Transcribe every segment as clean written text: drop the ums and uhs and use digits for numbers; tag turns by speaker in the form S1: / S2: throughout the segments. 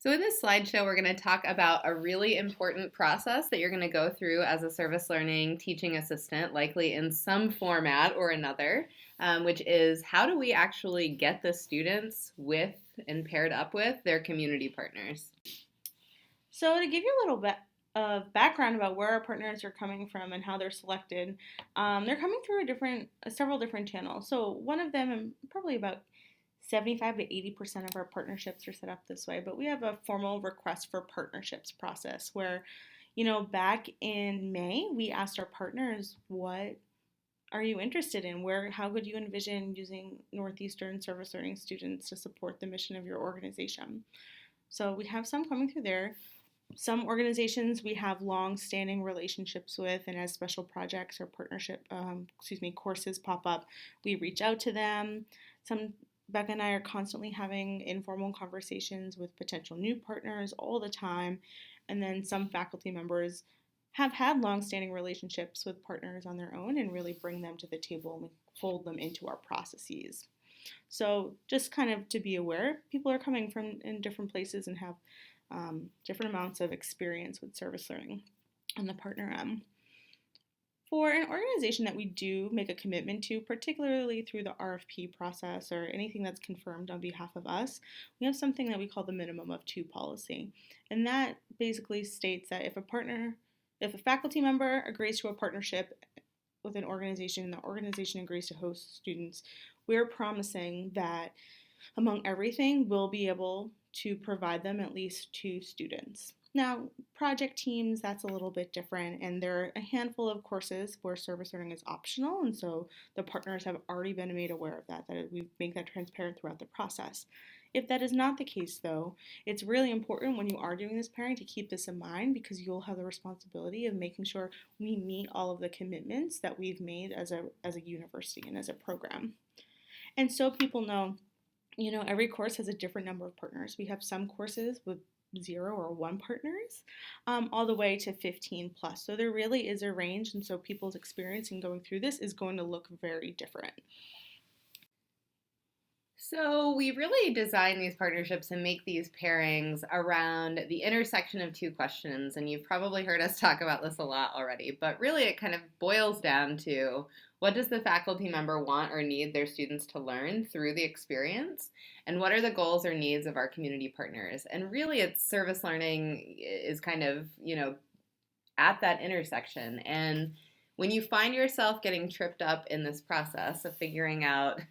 S1: So in this slideshow, we're going to talk about a really important process that you're going to go through as a service learning teaching assistant, likely in some format or another, which is how do we actually get the students with and paired up with their community partners?
S2: So, to give you a little bit of background about where our partners are coming from and how they're selected, they're coming through several different channels. So, one of them, and probably about 75 to 80% of our partnerships are set up this way, but we have a formal request for partnerships process where, back in May, we asked our partners, what are you interested in? How would you envision using Northeastern service learning students to support the mission of your organization? So we have some coming through there. Some organizations we have long-standing relationships with, and as special projects or courses pop up, we reach out to them. Some Becca and I are constantly having informal conversations with potential new partners all the time, and then some faculty members have had long-standing relationships with partners on their own and really bring them to the table and we fold them into our processes. So just kind of to be aware, people are coming from in different places and have different amounts of experience with service learning on the partner end. For an organization that we do make a commitment to, particularly through the RFP process or anything that's confirmed on behalf of us, we have something that we call the minimum of two policy. And that basically states that if a faculty member agrees to a partnership with an organization and the organization agrees to host students, we're promising that among everything, we'll be able to provide them at least two students. Now, project teams, that's a little bit different, and there are a handful of courses where service learning is optional, and so the partners have already been made aware of that we make that transparent throughout the process. If that is not the case, though, it's really important when you are doing this pairing to keep this in mind because you'll have the responsibility of making sure we meet all of the commitments that we've made as a university and as a program. And so people know, every course has a different number of partners. We have some courses with 0 or 1 partners, all the way to 15 plus. So there really is a range, and so people's experience in going through this is going to look very different.
S1: So we really design these partnerships and make these pairings around the intersection of two questions. And you've probably heard us talk about this a lot already, but really it kind of boils down to what does the faculty member want or need their students to learn through the experience? And what are the goals or needs of our community partners? And really it's service learning is kind of, at that intersection. And when you find yourself getting tripped up in this process of figuring out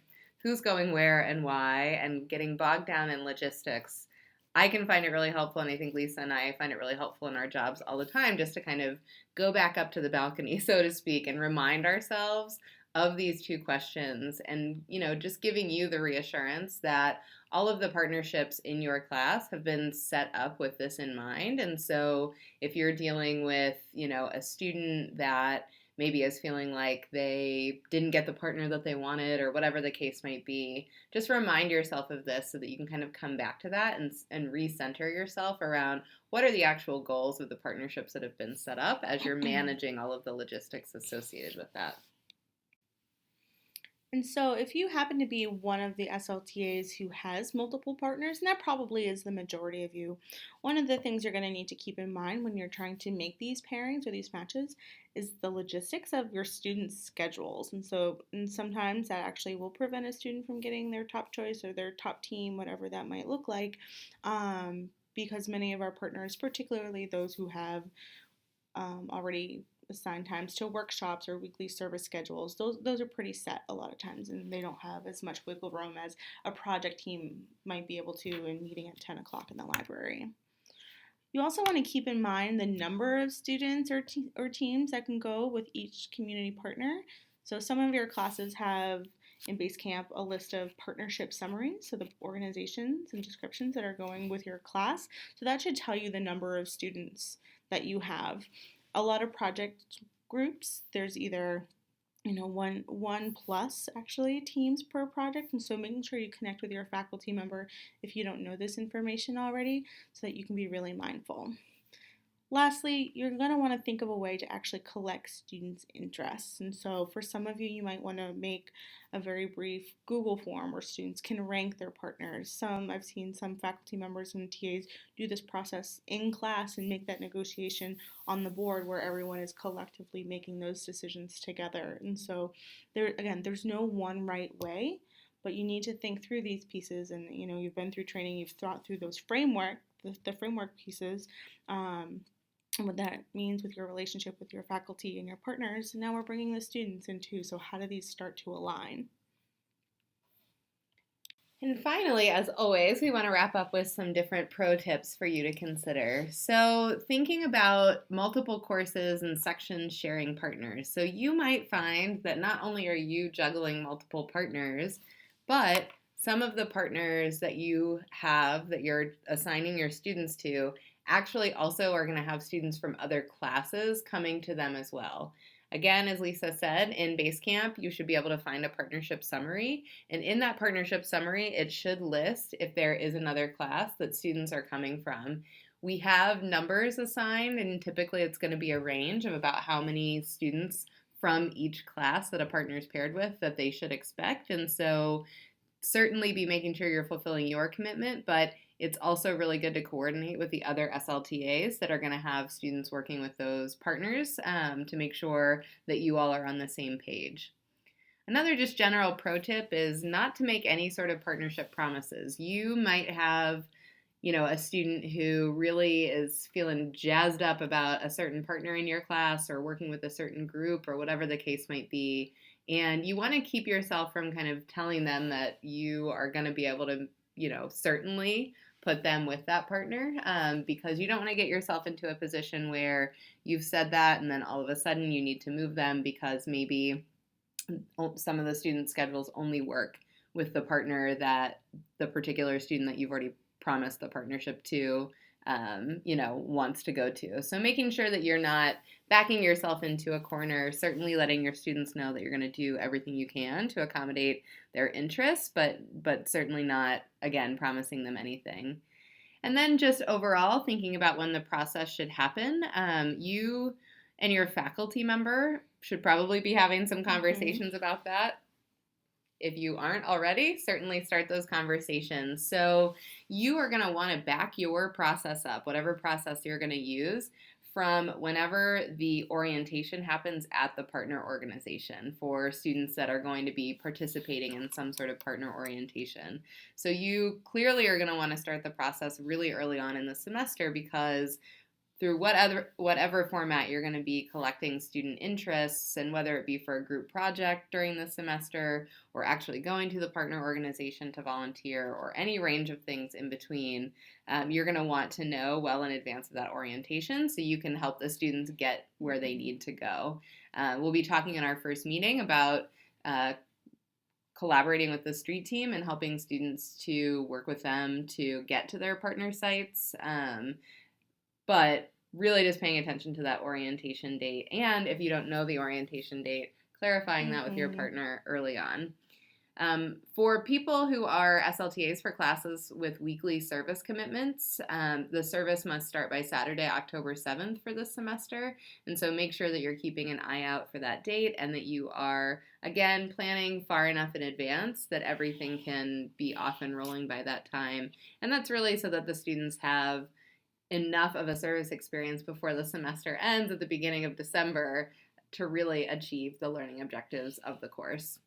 S1: who's going where and why and getting bogged down in logistics, I can find it really helpful, and I think Lisa and I find it really helpful in our jobs all the time just to kind of go back up to the balcony, so to speak, and remind ourselves of these two questions and, just giving you the reassurance that all of the partnerships in your class have been set up with this in mind. And so if you're dealing with, a student that maybe is feeling like they didn't get the partner that they wanted or whatever the case might be, just remind yourself of this so that you can kind of come back to that and recenter yourself around what are the actual goals of the partnerships that have been set up as you're managing all of the logistics associated with that.
S2: And so, if you happen to be one of the SLTAs who has multiple partners, and that probably is the majority of you, one of the things you're going to need to keep in mind when you're trying to make these pairings or these matches is the logistics of your students' schedules. And sometimes that actually will prevent a student from getting their top choice or their top team, whatever that might look like, because many of our partners, particularly those who have already assigned times to workshops or weekly service schedules. Those are pretty set a lot of times, and they don't have as much wiggle room as a project team might be able to in meeting at 10 o'clock in the library. You also want to keep in mind the number of students or teams that can go with each community partner. So some of your classes have in Basecamp a list of partnership summaries, so the organizations and descriptions that are going with your class. So that should tell you the number of students that you have. A lot of project groups, there's either one plus actually teams per project, and so making sure you connect with your faculty member if you don't know this information already so that you can be really mindful. Lastly, you're going to want to think of a way to actually collect students' interests. And so, for some of you, you might want to make a very brief Google form where students can rank their partners. I've seen some faculty members and TAs do this process in class and make that negotiation on the board where everyone is collectively making those decisions together. And so, there's no one right way, but you need to think through these pieces. And you've been through training, you've thought through those the framework pieces. And what that means with your relationship with your faculty and your partners. And now we're bringing the students into, so how do these start to align?
S1: And finally, as always, we want to wrap up with some different pro tips for you to consider. So, thinking about multiple courses and section sharing partners. So, you might find that not only are you juggling multiple partners, but some of the partners that you have that you're assigning your students to actually also are going to have students from other classes coming to them as well. Again, as Lisa said, in Basecamp, you should be able to find a partnership summary. And in that partnership summary, it should list if there is another class that students are coming from. We have numbers assigned, and typically it's going to be a range of about how many students from each class that a partner is paired with that they should expect. And so certainly be making sure you're fulfilling your commitment, but it's also really good to coordinate with the other SLTAs that are going to have students working with those partners to make sure that you all are on the same page. Another just general pro tip is not to make any sort of partnership promises. You might have a student who really is feeling jazzed up about a certain partner in your class or working with a certain group or whatever the case might be. And you want to keep yourself from kind of telling them that you are going to be able to, certainly put them with that partner because you don't want to get yourself into a position where you've said that and then all of a sudden you need to move them because maybe some of the student schedules only work with the partner that the particular student that you've already promised the partnership to wants to go to. So making sure that you're not backing yourself into a corner, certainly letting your students know that you're going to do everything you can to accommodate their interests, but certainly not, again, promising them anything. And then just overall thinking about when the process should happen. You and your faculty member should probably be having some
S2: Mm-hmm.
S1: conversations about that. If you aren't already, certainly start those conversations. So you are going to want to back your process up, whatever process you're going to use, from whenever the orientation happens at the partner organization for students that are going to be participating in some sort of partner orientation. So you clearly are going to want to start the process really early on in the semester because through whatever format you're going to be collecting student interests, and whether it be for a group project during the semester or actually going to the partner organization to volunteer or any range of things in between, you're going to want to know well in advance of that orientation so you can help the students get where they need to go. We'll be talking in our first meeting about collaborating with the street team and helping students to work with them to get to their partner sites. But really just paying attention to that orientation date. And if you don't know the orientation date, clarifying that with your
S2: Mm-hmm.
S1: partner early on. For people who are SLTAs for classes with weekly service commitments, the service must start by Saturday, October 7th for this semester. And so make sure that you're keeping an eye out for that date and that you are, again, planning far enough in advance that everything can be off and rolling by that time. And that's really so that the students have enough of a service experience before the semester ends at the beginning of December to really achieve the learning objectives of the course.